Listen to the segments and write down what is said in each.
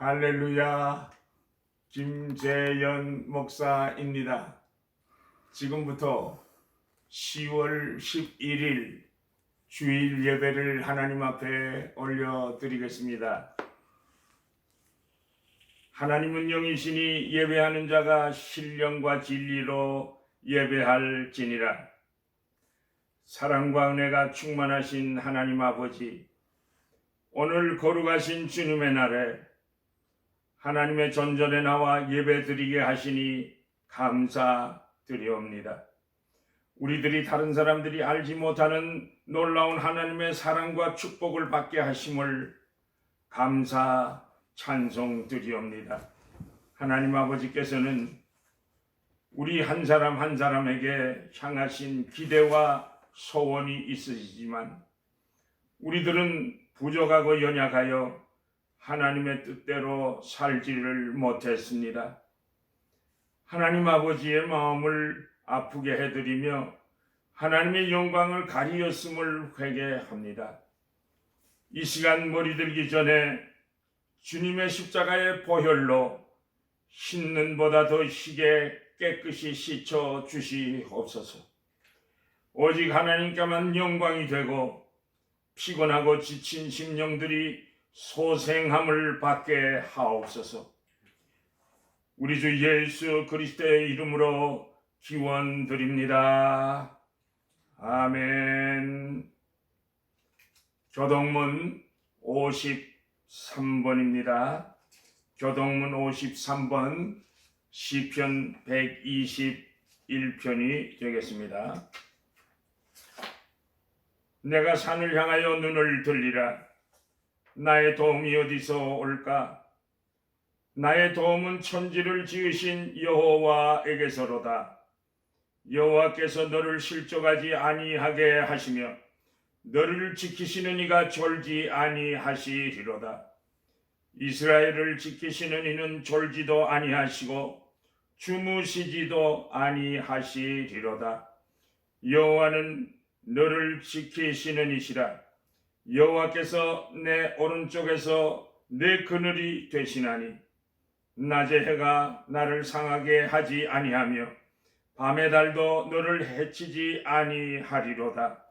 할렐루야. 김재현 목사입니다. 지금부터 10월 11일 주일 예배를 하나님 앞에 올려드리겠습니다. 하나님은 영이시니 예배하는 자가 신령과 진리로 예배할지니라. 사랑과 은혜가 충만하신 하나님 아버지, 오늘 거룩하신 주님의 날에 하나님의 전전에 나와 예배드리게 하시니 감사드리옵니다. 우리들이 다른 사람들이 알지 못하는 놀라운 하나님의 사랑과 축복을 받게 하심을 감사 찬송드리옵니다. 하나님 아버지께서는 우리 한 사람 한 사람에게 향하신 기대와 소원이 있으시지만 우리들은 부족하고 연약하여 하나님의 뜻대로 살지를 못했습니다. 하나님 아버지의 마음을 아프게 해드리며 하나님의 영광을 가리었음을 회개합니다. 이 시간 머리 들기 전에 주님의 십자가의 보혈로 씻는 보다 더 희게 깨끗이 씻어 주시옵소서. 오직 하나님께만 영광이 되고 피곤하고 지친 심령들이 소생함을 받게 하옵소서. 우리 주 예수 그리스도의 이름으로 기원드립니다. 아멘. 교동문 53번입니다. 교동문 53번 시편 121편이 되겠습니다. 내가 산을 향하여 눈을 들리라. 나의 도움이 어디서 올까? 나의 도움은 천지를 지으신 여호와에게서로다. 여호와께서 너를 실족하지 아니하게 하시며 너를 지키시는 이가 졸지 아니하시리로다. 이스라엘을 지키시는 이는 졸지도 아니하시고 주무시지도 아니하시리로다. 여호와는 너를 지키시는 이시라. 여호와께서 내 오른쪽에서 내 그늘이 되시나니 낮의 해가 나를 상하게 하지 아니하며 밤의 달도 너를 해치지 아니하리로다.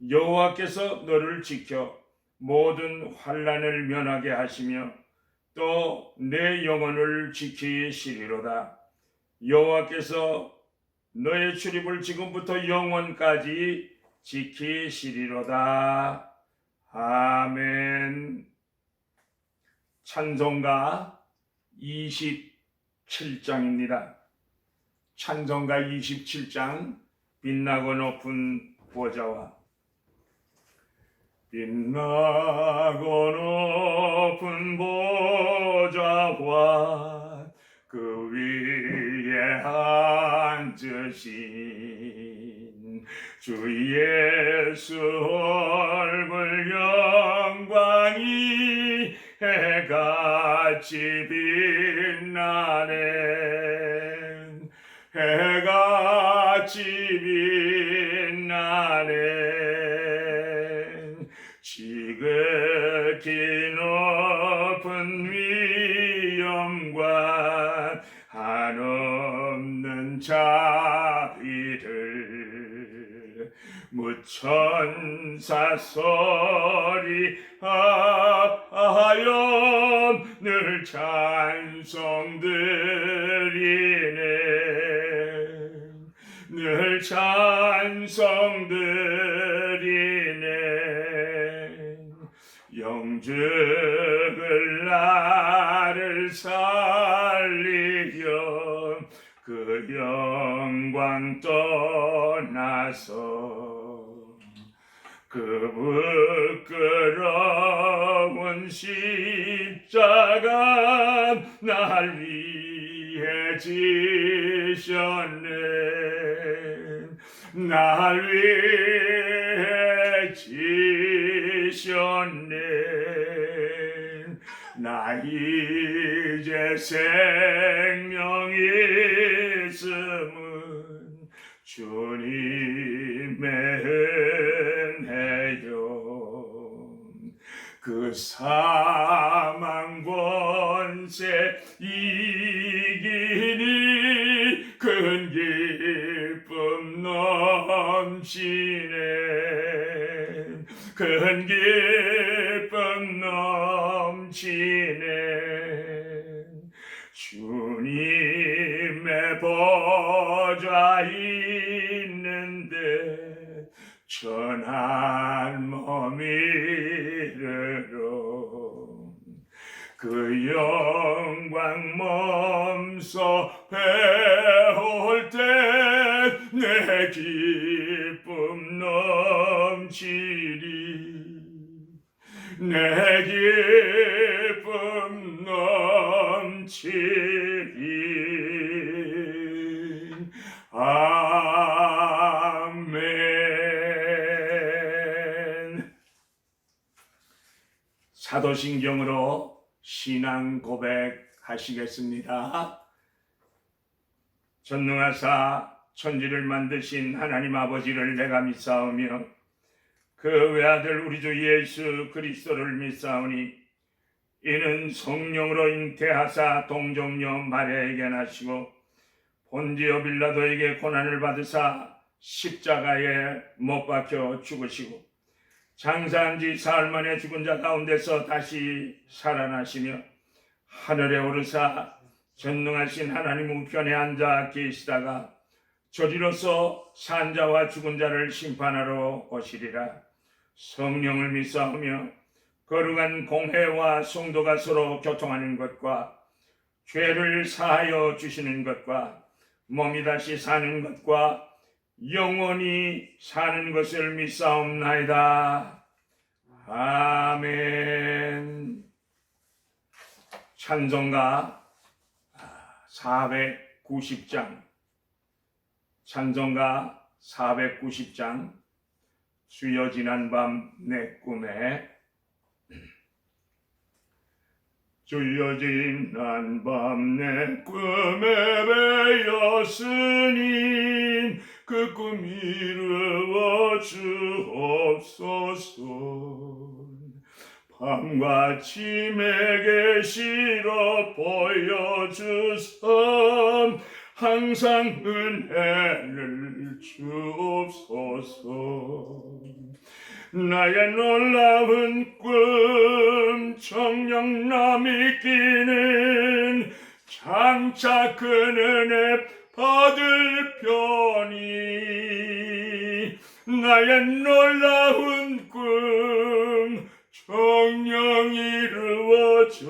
여호와께서 너를 지켜 모든 환난을 면하게 하시며 또 내 영혼을 지키시리로다. 여호와께서 너의 출입을 지금부터 영원까지 지키시리로다. 아멘. 찬송가 27장입니다. 찬송가 27장 빛나고 높은 보좌와 빛나고 높은 보좌와 그 위에 앉으신 주 예수 얼굴 영광이 해같이 빛나네. 해같이 빛나네. 지극히 높은 위엄과 한없는 자비를 무천사 소리 하여 늘 찬송드리네. 늘 찬송드리네. 영적을 나를 살리려 그 영광 떠나서 그 부끄러운 십자가 날 위해 지셨네. 날 위해 지셨네. 나 이제 생명이 있음은 주님의 은혜요. 그 사망과 큰 기쁨 넘치네. 주님의 보좌 있는데 전한 몸 이르러 그 영광 몸소 배울 때 내 기쁨 넘치리. 내 기쁨 넘치리. 아멘. 사도신경으로 신앙 고백하시겠습니다. 전능하사 천지를 만드신 하나님 아버지를 내가 믿사오며 그 외아들 우리 주 예수 그리스도를 믿사오니 이는 성령으로 잉태하사 동정녀 마리아에게 나시고 본디오 빌라도에게 고난을 받으사 십자가에 못 박혀 죽으시고 장사한 지 사흘 만에 죽은 자 가운데서 다시 살아나시며 하늘에 오르사 전능하신 하나님 우편에 앉아 계시다가 저리로서 산 자와 죽은 자를 심판하러 오시리라. 성령을 믿사오며 거룩한 공회와 성도가 서로 교통하는 것과 죄를 사하여 주시는 것과 몸이 다시 사는 것과 영원히 사는 것을 믿사옵나이다. 아멘. 찬송가 490장 찬송가 490장 주여 지난 밤 내 꿈에 주여 지난 밤 내 꿈에 배었으니 그 꿈 이루어 주옵소서. 밤과 침에게 실어 보여주선 항상 은혜를 주옵소서. 나의 놀라운 꿈 정령남이 끼는 장차 큰 은혜 받을 편이 나의 놀라운 꿈 정령 이루어져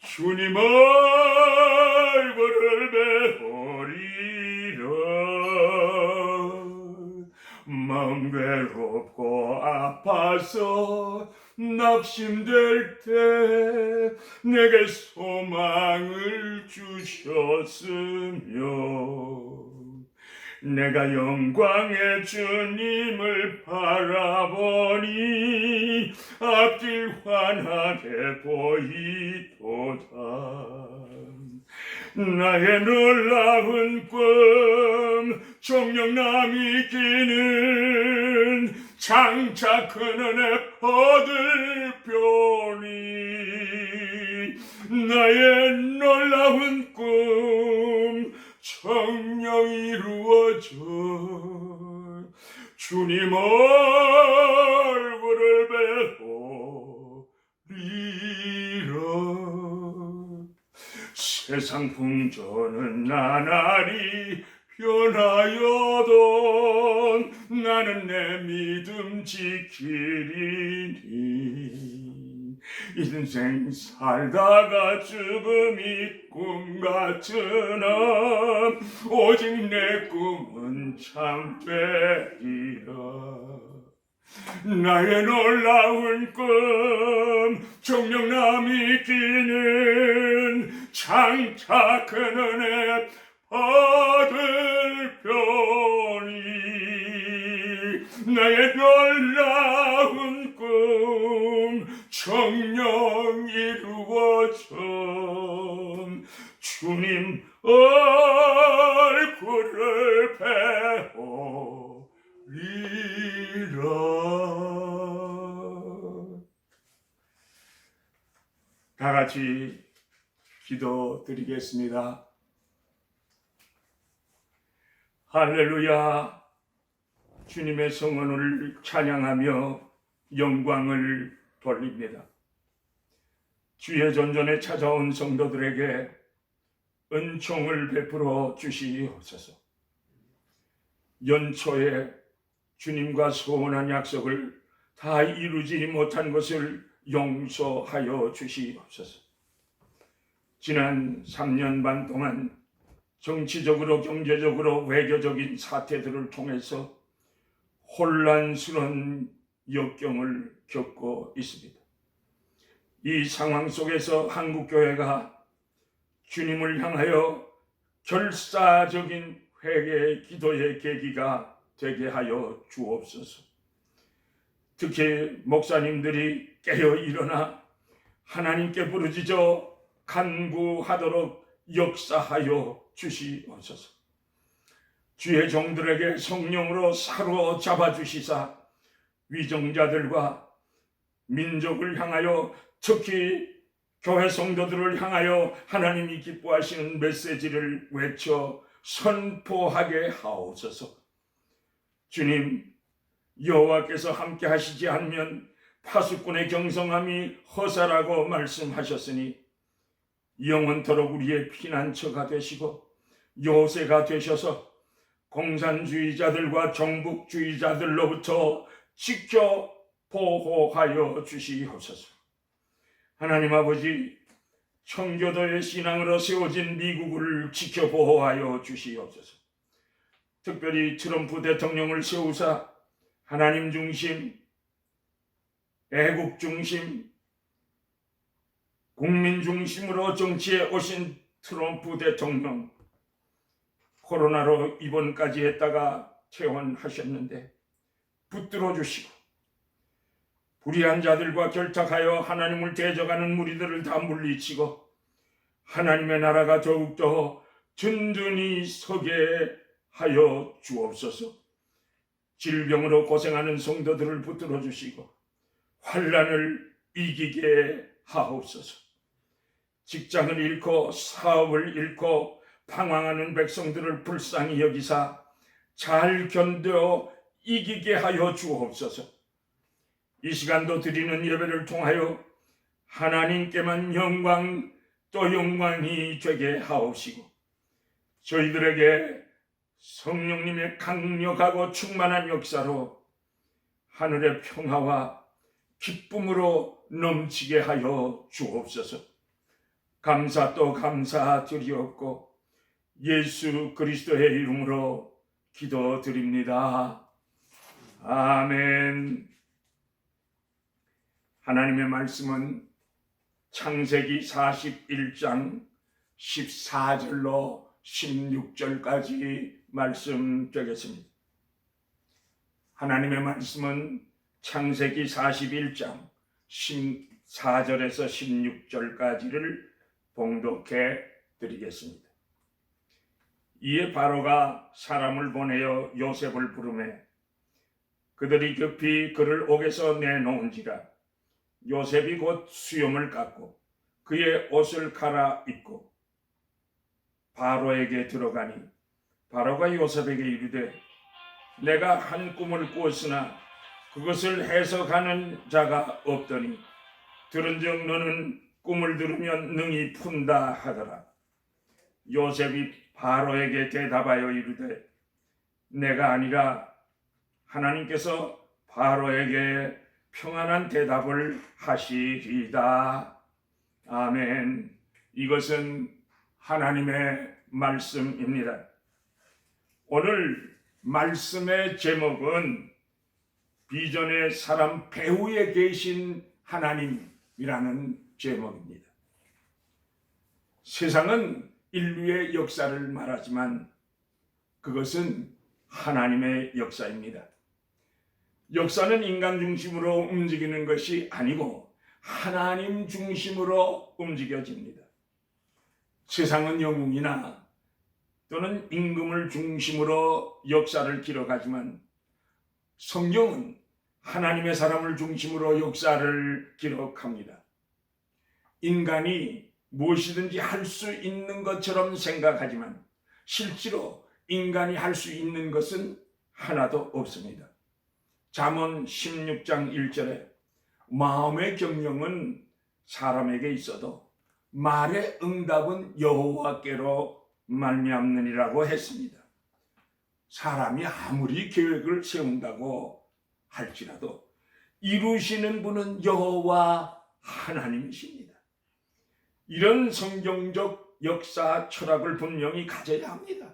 주님 얼굴을 배우리라. 마음 괴롭고 아파서 낙심될 때 내게 소망을 주셨으며 내가 영광의 주님을 바라보니 앞길 환하게 보이도다. 나의 놀라운 꿈 정령남이 끼는 장차 큰 은혜 얻을 편이 나의 놀라운 꿈 정령 이루어져 주님 얼굴을 배우리라. 세상 풍조는 나날이 변하여도 나는 내 믿음 지키리니. 인생 살다가 죽음이 꿈 같으나 오직 내 꿈은 참되리라. 나의 놀라운 꿈 정령남이 끼는 장차 큰 은혜 받을 편이 나의 놀라운 꿈 정령 이루어져 주님 얼굴을 배우리라. 다 같이 기도드리겠습니다. 할렐루야. 주님의 성원을 찬양하며 영광을 돌립니다. 주의 전전에 찾아온 성도들에게 은총을 베풀어 주시옵소서. 연초에 주님과 소원한 약속을 다 이루지 못한 것을 용서하여 주시옵소서. 지난 3년 반 동안 정치적으로 경제적으로 외교적인 사태들을 통해서 혼란스러운 역경을 겪고 있습니다. 이 상황 속에서 한국교회가 주님을 향하여 결사적인 회개 기도의 계기가 되게 하여 주옵소서. 특히 목사님들이 깨어 일어나 하나님께 부르짖어 간구하도록 역사하여 주시옵소서. 주의 종들에게 성령으로 사로잡아 주시사 위정자들과 민족을 향하여 특히 교회 성도들을 향하여 하나님이 기뻐하시는 메시지를 외쳐 선포하게 하옵소서. 주님, 여호와께서 함께 하시지 않으면 파수꾼의 경성함이 허사라고 말씀하셨으니 영원토록 우리의 피난처가 되시고 요새가 되셔서 공산주의자들과 정복주의자들로부터 지켜 보호하여 주시옵소서. 하나님 아버지, 청교도의 신앙으로 세워진 미국을 지켜 보호하여 주시옵소서. 특별히 트럼프 대통령을 세우사 하나님 중심, 애국 중심, 국민 중심으로 정치에 오신 트럼프 대통령, 코로나로 입원까지 했다가 퇴원하셨는데 붙들어 주시고 불의한 자들과 결탁하여 하나님을 대적하는 무리들을 다 물리치고 하나님의 나라가 더욱더 든든히 서게 하여 주옵소서. 질병으로 고생하는 성도들을 붙들어 주시고 환난을 이기게 하옵소서. 직장을 잃고 사업을 잃고 방황하는 백성들을 불쌍히 여기사 잘 견뎌 이기게 하여 주옵소서. 이 시간도 드리는 예배를 통하여 하나님께만 영광 또 영광이 되게 하옵시고 저희들에게 성령님의 강력하고 충만한 역사로 하늘의 평화와 기쁨으로 넘치게 하여 주옵소서. 감사 또 감사드리옵고 예수 그리스도의 이름으로 기도드립니다. 아멘. 하나님의 말씀은 창세기 41장 14절로 16절까지 말씀되겠습니다. 하나님의 말씀은 창세기 41장 14절에서 16절까지를 봉독해 드리겠습니다. 이에 바로가 사람을 보내어 요셉을 부르매 그들이 급히 그를 옥에서 내놓은지라 요셉이 곧 수염을 깎고 그의 옷을 갈아입고 바로에게 들어가니 바로가 요셉에게 이르되 내가 한 꿈을 꾸었으나 그것을 해석하는 자가 없더니 들은즉 너는 꿈을 들으면 능히 푼다 하더라. 요셉이 바로에게 대답하여 이르되 내가 아니라 하나님께서 바로에게 평안한 대답을 하시리이다. 아멘. 이것은 하나님의 말씀입니다. 오늘 말씀의 제목은 비전의 사람 배후에 계신 하나님이라는 제목입니다. 세상은 인류의 역사를 말하지만 그것은 하나님의 역사입니다. 역사는 인간 중심으로 움직이는 것이 아니고 하나님 중심으로 움직여집니다. 세상은 영웅이나 또는 임금을 중심으로 역사를 기록하지만 성경은 하나님의 사람을 중심으로 역사를 기록합니다. 인간이 무엇이든지 할 수 있는 것처럼 생각하지만 실제로 인간이 할 수 있는 것은 하나도 없습니다. 잠언 16장 1절에 마음의 경영은 사람에게 있어도 말의 응답은 여호와께로 말미암느니라고 했습니다. 사람이 아무리 계획을 세운다고 할지라도 이루시는 분은 여호와 하나님이십니다. 이런 성경적 역사 철학을 분명히 가져야 합니다.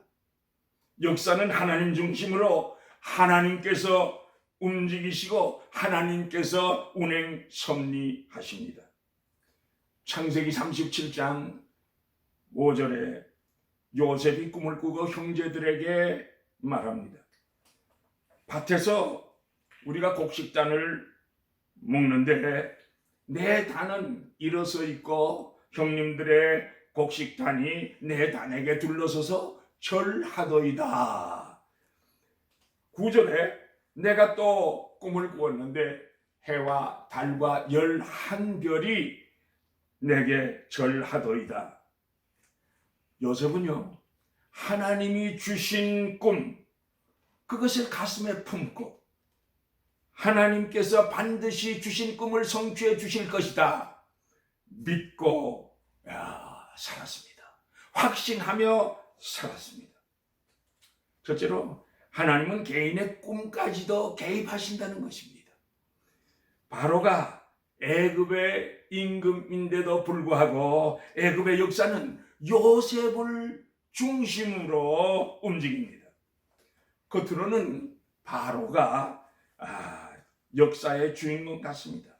역사는 하나님 중심으로 하나님께서 움직이시고 하나님께서 운행 섭리하십니다. 창세기 37장 5절에 요셉이 꿈을 꾸고 형제들에게 말합니다. 밭에서 우리가 곡식단을 먹는데 내 단은 일어서 있고 형님들의 곡식단이 내 단에게 둘러서서 절하더이다. 9절에 내가 또 꿈을 꾸었는데 해와 달과 11별이 내게 절하더이다. 요셉은요, 하나님이 주신 꿈, 그것을 가슴에 품고 하나님께서 반드시 주신 꿈을 성취해 주실 것이다 믿고 살았습니다. 확신하며 살았습니다. 첫째로 하나님은 개인의 꿈까지도 개입하신다는 것입니다. 바로가 애굽의 임금인데도 불구하고 애굽의 역사는 요셉을 중심으로 움직입니다. 겉으로는 바로가 역사의 주인공 같습니다.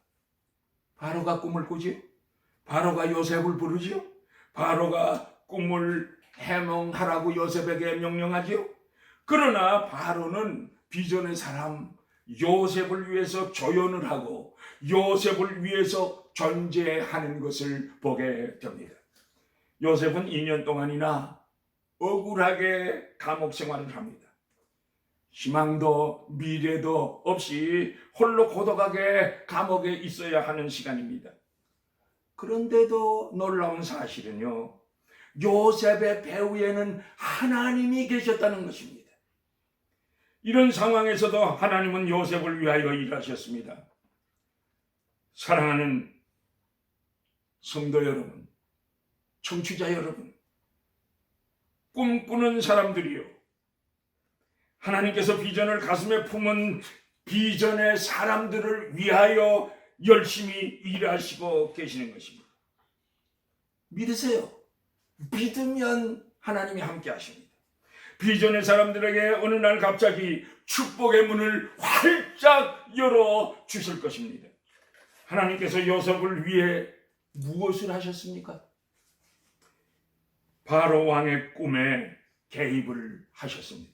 바로가 꿈을 꾸지요. 바로가 요셉을 부르지요. 바로가 꿈을 해몽하라고 요셉에게 명령하지요. 그러나 바로는 비전의 사람 요셉을 위해서 조연을 하고 요셉을 위해서 존재하는 것을 보게 됩니다. 요셉은 2년 동안이나 억울하게 감옥 생활을 합니다. 희망도 미래도 없이 홀로 고독하게 감옥에 있어야 하는 시간입니다. 그런데도 놀라운 사실은요, 요셉의 배후에는 하나님이 계셨다는 것입니다. 이런 상황에서도 하나님은 요셉을 위하여 일하셨습니다. 사랑하는 성도 여러분, 청취자 여러분, 꿈꾸는 사람들이요, 하나님께서 비전을 가슴에 품은 비전의 사람들을 위하여 열심히 일하시고 계시는 것입니다. 믿으세요. 믿으면 하나님이 함께 하십니다. 비전의 사람들에게 어느 날 갑자기 축복의 문을 활짝 열어 주실 것입니다. 하나님께서 요셉을 위해 무엇을 하셨습니까? 바로 왕의 꿈에 개입을 하셨습니다.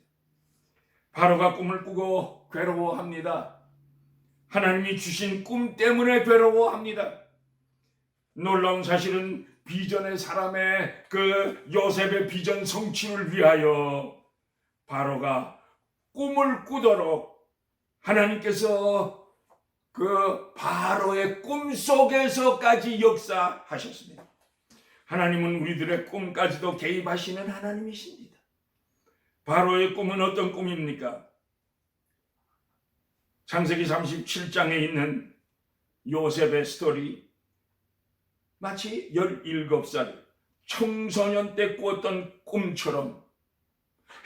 바로가 꿈을 꾸고 괴로워합니다. 하나님이 주신 꿈 때문에 괴로워합니다. 놀라운 사실은 비전의 사람의 그 요셉의 비전 성취를 위하여 바로가 꿈을 꾸도록 하나님께서 그 바로의 꿈 속에서까지 역사하셨습니다. 하나님은 우리들의 꿈까지도 개입하시는 하나님이십니다. 바로의 꿈은 어떤 꿈입니까? 창세기 37장에 있는 요셉의 스토리, 마치 17살 청소년 때 꾸었던 꿈처럼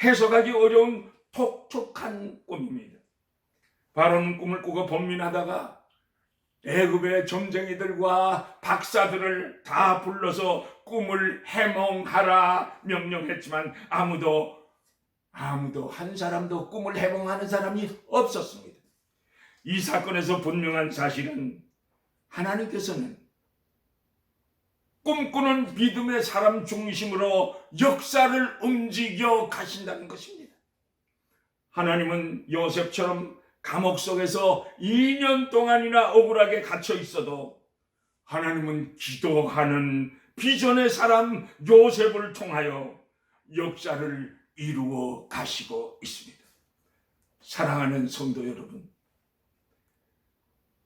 해석하기 어려운 독특한 꿈입니다. 바로는 꿈을 꾸고 번민하다가 애굽의 점쟁이들과 박사들을 다 불러서 꿈을 해몽하라 명령했지만 아무도 한 사람도 꿈을 해몽하는 사람이 없었습니다. 이 사건에서 분명한 사실은 하나님께서는 꿈꾸는 믿음의 사람 중심으로 역사를 움직여 가신다는 것입니다. 하나님은 요셉처럼 감옥 속에서 2년 동안이나 억울하게 갇혀 있어도 하나님은 기도하는 비전의 사람 요셉을 통하여 역사를 이루어 가시고 있습니다. 사랑하는 성도 여러분,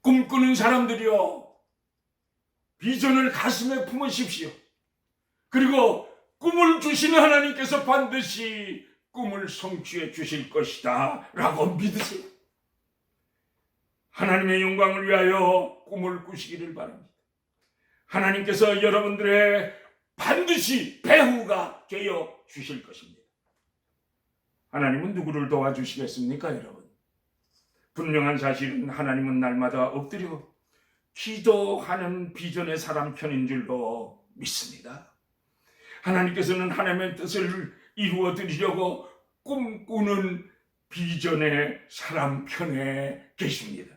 꿈꾸는 사람들이여, 비전을 가슴에 품으십시오. 그리고 꿈을 주시는 하나님께서 반드시 꿈을 성취해 주실 것이다 라고 믿으세요. 하나님의 영광을 위하여 꿈을 꾸시기를 바랍니다. 하나님께서 여러분들의 반드시 배후가 되어 주실 것입니다. 하나님은 누구를 도와주시겠습니까, 여러분? 분명한 사실은 하나님은 날마다 엎드려 기도하는 비전의 사람 편인 줄로 믿습니다. 하나님께서는 하나님의 뜻을 이루어 드리려고 꿈꾸는 비전의 사람 편에 계십니다.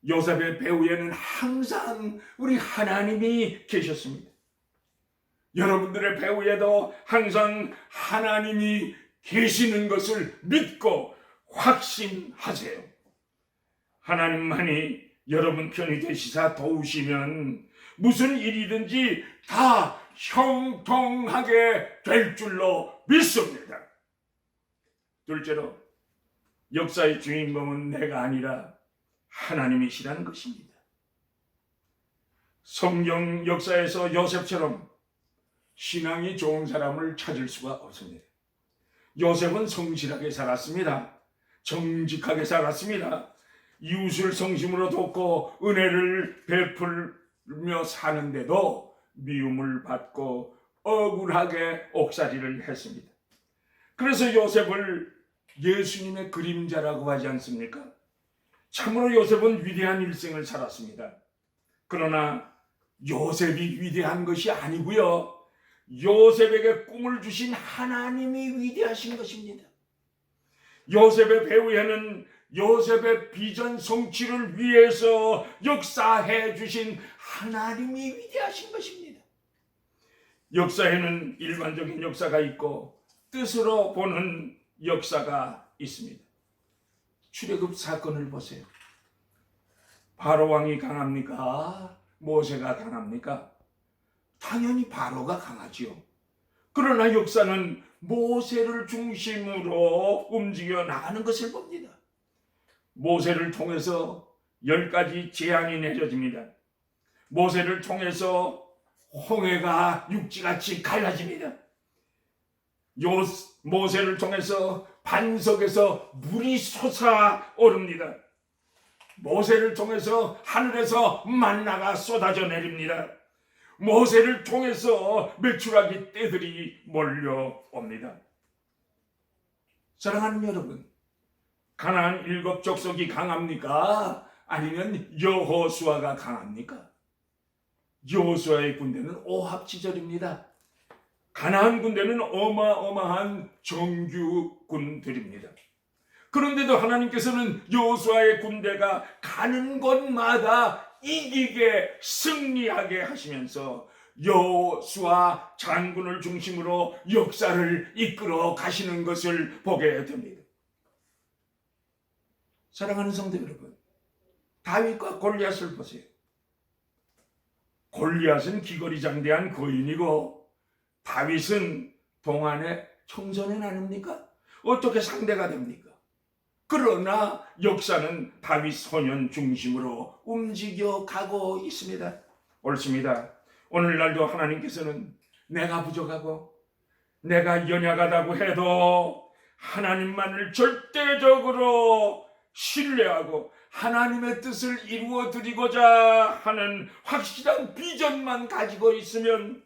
요셉의 배후에는 항상 우리 하나님이 계셨습니다. 여러분들의 배후에도 항상 하나님이 계시는 것을 믿고 확신하세요. 하나님만이 여러분 편이 되시사 도우시면 무슨 일이든지 다 형통하게 될 줄로 믿습니다. 둘째로, 역사의 주인공은 내가 아니라 하나님이시라는 것입니다. 성경 역사에서 요셉처럼 신앙이 좋은 사람을 찾을 수가 없습니다. 요셉은 성실하게 살았습니다. 정직하게 살았습니다. 이웃을 성심으로 돕고 은혜를 베풀며 사는데도 미움을 받고 억울하게 옥살이를 했습니다. 그래서 요셉을 예수님의 그림자라고 하지 않습니까? 참으로 요셉은 위대한 일생을 살았습니다. 그러나 요셉이 위대한 것이 아니고요, 요셉에게 꿈을 주신 하나님이 위대하신 것입니다. 요셉의 배후에는 요셉의 비전 성취를 위해서 역사해 주신 하나님이 위대하신 것입니다. 역사에는 일반적인 역사가 있고 뜻으로 보는 역사가 있습니다. 출애굽 사건을 보세요. 바로 왕이 강합니까? 모세가 강합니까? 당연히 바로가 강하지요. 그러나 역사는 모세를 중심으로 움직여 나가는 것을 봅니다. 모세를 통해서 10가지 재앙이 내려집니다. 모세를 통해서 홍해가 육지같이 갈라집니다. 모세를 통해서 반석에서 물이 솟아오릅니다. 모세를 통해서 하늘에서 만나가 쏟아져 내립니다. 모세를 통해서 메추라기 떼들이 몰려옵니다. 사랑하는 여러분, 가나안 7 족속이 강합니까? 아니면 여호수아가 강합니까? 여호수아의 군대는 오합지졸입니다. 가나안 군대는 어마어마한 정규군들입니다. 그런데도 하나님께서는 여호수아의 군대가 가는 곳마다 이기게 승리하게 하시면서 여호수아 장군을 중심으로 역사를 이끌어 가시는 것을 보게 됩니다. 사랑하는 성도 여러분, 다윗과 골리앗을 보세요. 골리앗은 기거리 장대한 거인이고 다윗은 동안의 청소년 아닙니까? 어떻게 상대가 됩니까? 그러나 역사는 다윗 소년 중심으로 움직여 가고 있습니다. 옳습니다. 오늘날도 하나님께서는 내가 부족하고 내가 연약하다고 해도 하나님만을 절대적으로 신뢰하고 하나님의 뜻을 이루어 드리고자 하는 확실한 비전만 가지고 있으면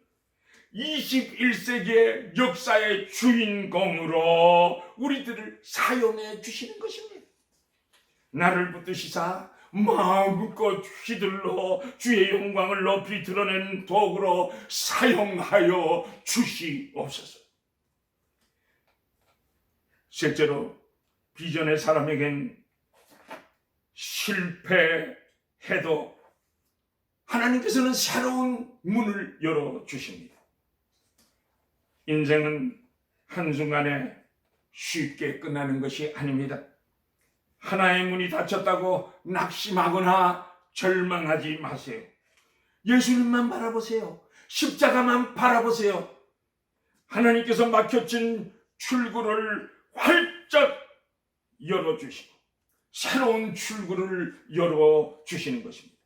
21세기의 역사의 주인공으로 우리들을 사용해 주시는 것입니다. 나를 붙드시사 마음껏 휘둘러 주의 영광을 높이 드러낸 도구로 사용하여 주시옵소서. 셋째로, 비전의 사람에겐 실패해도 하나님께서는 새로운 문을 열어주십니다. 인생은 한순간에 쉽게 끝나는 것이 아닙니다. 하나의 문이 닫혔다고 낙심하거나 절망하지 마세요. 예수님만 바라보세요. 십자가만 바라보세요. 하나님께서 막혀진 출구를 활짝 열어주시고 새로운 출구를 열어주시는 것입니다.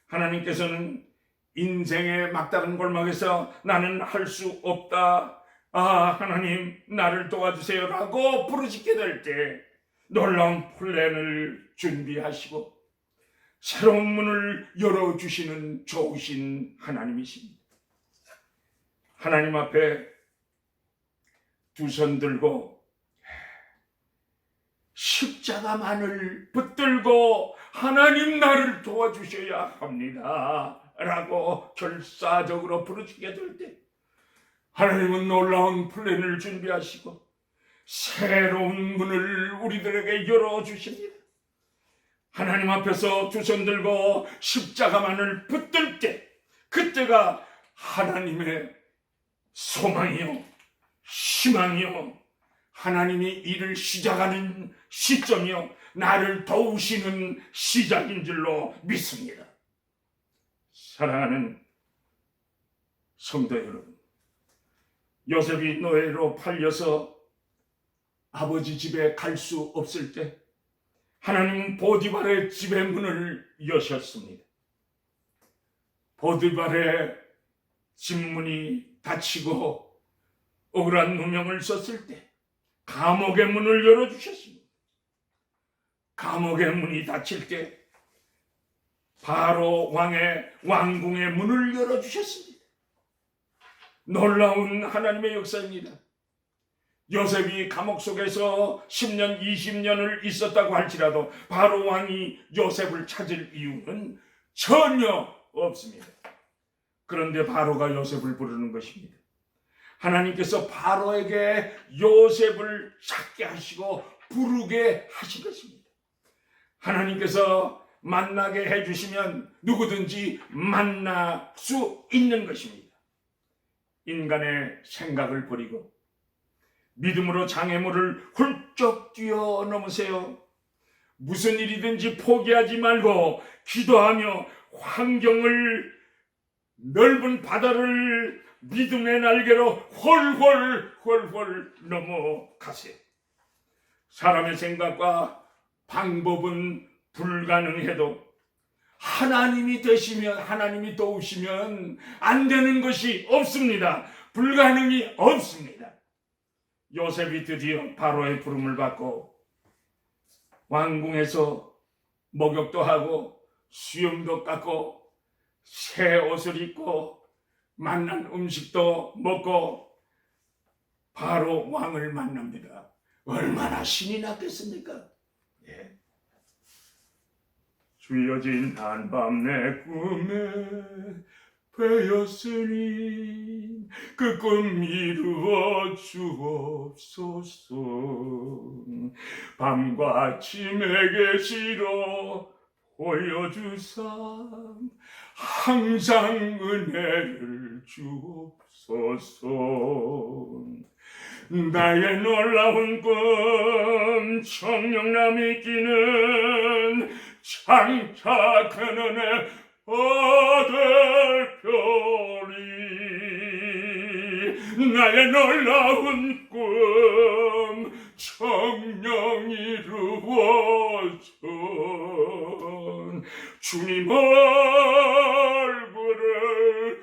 하나님께서는 인생의 막다른 골목에서 나는 할 수 없다, 아, 하나님 나를 도와주세요 라고 부르짖게 될 때 놀라운 플랜을 준비하시고 새로운 문을 열어주시는 좋으신 하나님이십니다. 하나님 앞에 두 손 들고 십자가만을 붙들고 하나님 나를 도와주셔야 합니다 라고 결사적으로 부르짖게 될 때 하나님은 놀라운 플랜을 준비하시고 새로운 문을 우리들에게 열어주십니다. 하나님 앞에서 두 손 들고 십자가만을 붙들 때 그때가 하나님의 소망이요 희망이요 하나님이 일을 시작하는 시점이요 나를 도우시는 시작인 줄로 믿습니다. 사랑하는 성도 여러분, 요셉이 노예로 팔려서 아버지 집에 갈 수 없을 때 하나님은 보디발의 집의 문을 여셨습니다. 보디발의 집문이 닫히고 억울한 누명을 썼을 때 감옥의 문을 열어주셨습니다. 감옥의 문이 닫힐 때 바로 왕의 왕궁의 문을 열어주셨습니다. 놀라운 하나님의 역사입니다. 요셉이 감옥 속에서 10년, 20년을 있었다고 할지라도 바로 왕이 요셉을 찾을 이유는 전혀 없습니다. 그런데 바로가 요셉을 부르는 것입니다. 하나님께서 바로에게 요셉을 찾게 하시고 부르게 하신 것입니다. 하나님께서 만나게 해주시면 누구든지 만날 수 있는 것입니다. 인간의 생각을 버리고 믿음으로 장애물을 훌쩍 뛰어넘으세요. 무슨 일이든지 포기하지 말고 기도하며 환경을 넓은 바다를 믿음의 날개로 훨훨 넘어가세요. 사람의 생각과 방법은 불가능해도 하나님이 되시면 하나님이 도우시면 안 되는 것이 없습니다. 불가능이 없습니다. 요셉이 드디어 바로의 부름을 받고 왕궁에서 목욕도 하고 수염도 깎고 새 옷을 입고 맛난 음식도 먹고 바로 왕을 만납니다. 얼마나 신이 났겠습니까? 예. 주여 지난 밤 내 꿈에 베었으니 그 꿈 이루어 주옵소서. 밤과 아침에 계시로 보여주사 항상 은혜를 주옵소서. 나의 놀라운 꿈 청명함이 끼는 장착한 은혜 아들 별이 나의 놀라운 꿈 청명 이루어준 주님 얼굴을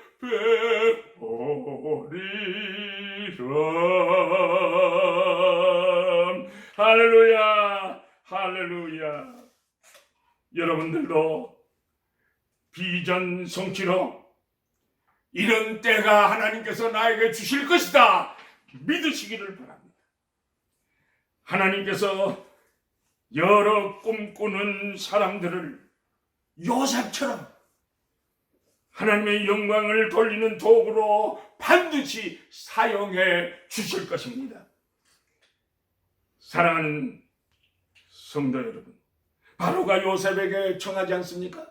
배우리라. 할렐루야, 할렐루야. 여러분들도 비전 성취로 이런 때가 하나님께서 나에게 주실 것이다 믿으시기를 바랍니다. 하나님께서 여러 꿈꾸는 사람들을 요셉처럼 하나님의 영광을 돌리는 도구로 반드시 사용해 주실 것입니다. 사랑하는 성도 여러분, 바로가 요셉에게 청하지 않습니까?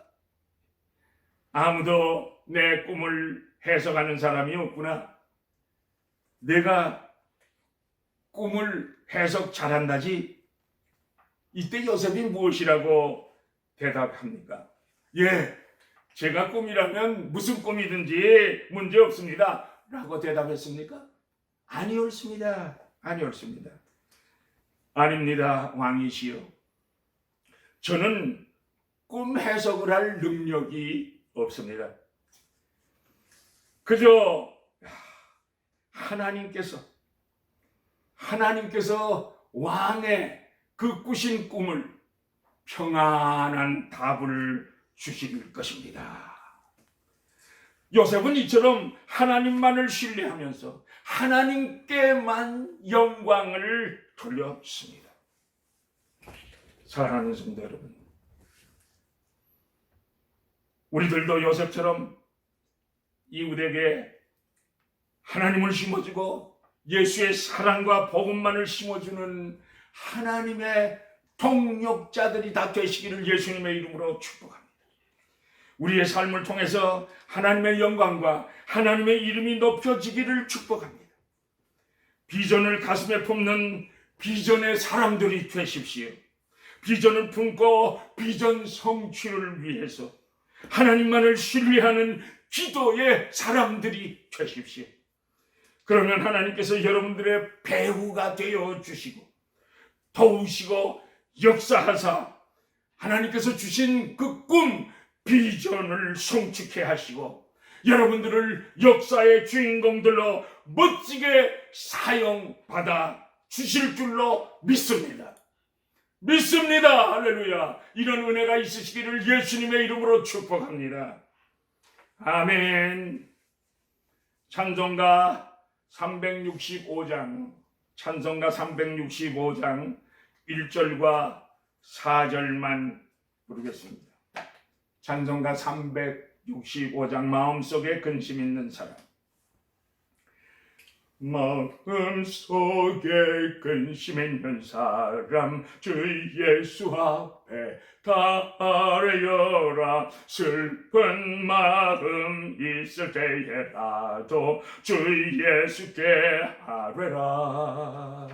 아무도 내 꿈을 해석하는 사람이 없구나. 내가 꿈을 해석 잘한다지. 이때 요셉이 무엇이라고 대답합니까? 예, 제가 꿈이라면 무슨 꿈이든지 문제 없습니다 라고 대답했습니까? 아니었습니다. 아니었습니다. 아닙니다, 왕이시여. 저는 꿈 해석을 할 능력이 없습니다. 그저 하나님께서 왕의 그 꾸신 꿈을 평안한 답을 주실 것입니다. 요셉은 이처럼 하나님만을 신뢰하면서 하나님께만 영광을 돌렸습니다. 사랑하는 성도 여러분, 우리들도 요셉처럼 이웃에게 하나님을 심어주고 예수의 사랑과 복음만을 심어주는 하나님의 동력자들이 다 되시기를 예수님의 이름으로 축복합니다. 우리의 삶을 통해서 하나님의 영광과 하나님의 이름이 높여지기를 축복합니다. 비전을 가슴에 품는 비전의 사람들이 되십시오. 비전을 품고 비전 성취를 위해서 하나님만을 신뢰하는 기도의 사람들이 되십시오. 그러면 하나님께서 여러분들의 배우가 되어 주시고 도우시고 역사하사 하나님께서 주신 그 꿈, 비전을 성취케 하시고 여러분들을 역사의 주인공들로 멋지게 사용받아 주실 줄로 믿습니다. 믿습니다. 할렐루야. 이런 은혜가 있으시기를 예수님의 이름으로 축복합니다. 아멘. 찬송가 365장 1절과 4절만 부르겠습니다. 찬송가 365장 마음속에 근심 있는 사람. 마음속에 근심 있는 사람 주 예수 앞에 다 아뢰어라. 슬픈 마음 있을 때에라도 주 예수께 아뢰라.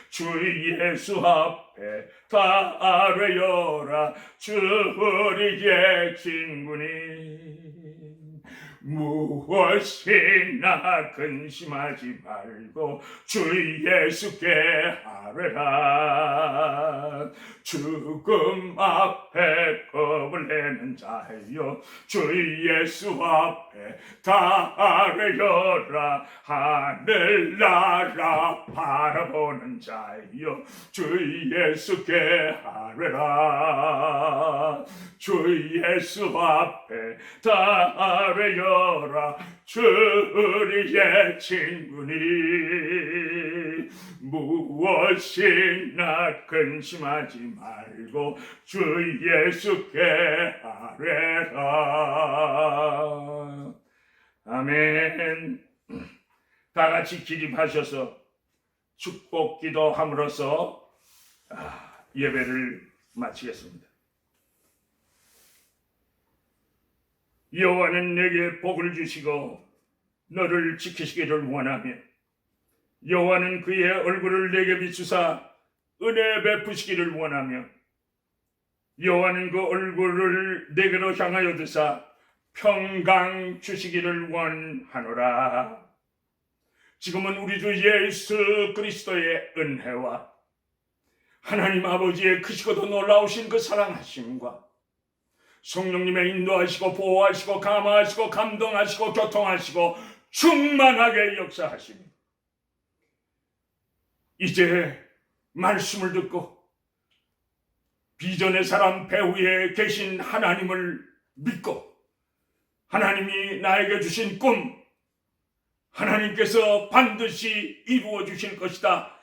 주 예수 앞에 다 아뢰어라. 주 우리의 친구니 무엇이나 근심하지 말고 주 예수께 아뢰라. 죽음 앞에 겁을 내는 자여 주 예수 앞에 다 아뢰어라. 하늘나라 바라보는 자여 주 예수께 아뢰라. 주 예수 앞에 다 아뢰어라. 주 우리의 친구니 무엇이나 근심하지 말고 주 예수께 아뢰라. 아멘. 다 같이 기립하셔서 축복 기도함으로써 예배를 마치겠습니다. 여호와는 내게 복을 주시고 너를 지키시기를 원하며 여호와는 그의 얼굴을 내게 비추사 은혜 베푸시기를 원하며 여호와는 그 얼굴을 내게로 향하여 드사 평강 주시기를 원하노라. 지금은 우리 주 예수 그리스도의 은혜와 하나님 아버지의 크시고도 놀라우신 그 사랑하심과 성령님의 인도하시고 보호하시고 감화하시고 감동하시고 교통하시고 충만하게 역사하시니 이제 말씀을 듣고 비전의 사람 배후에 계신 하나님을 믿고 하나님이 나에게 주신 꿈 하나님께서 반드시 이루어 주실 것이다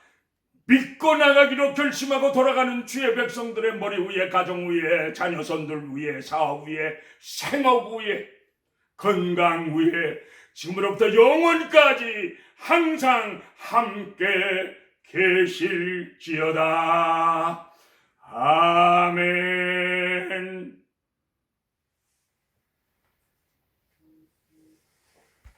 믿고 나가기로 결심하고 돌아가는 주의 백성들의 머리 위에, 가정 위에, 자녀손들 위에, 사업 위에, 생업 위에, 건강 위에 지금으로부터 영원까지 항상 함께 계실지어다. 아멘.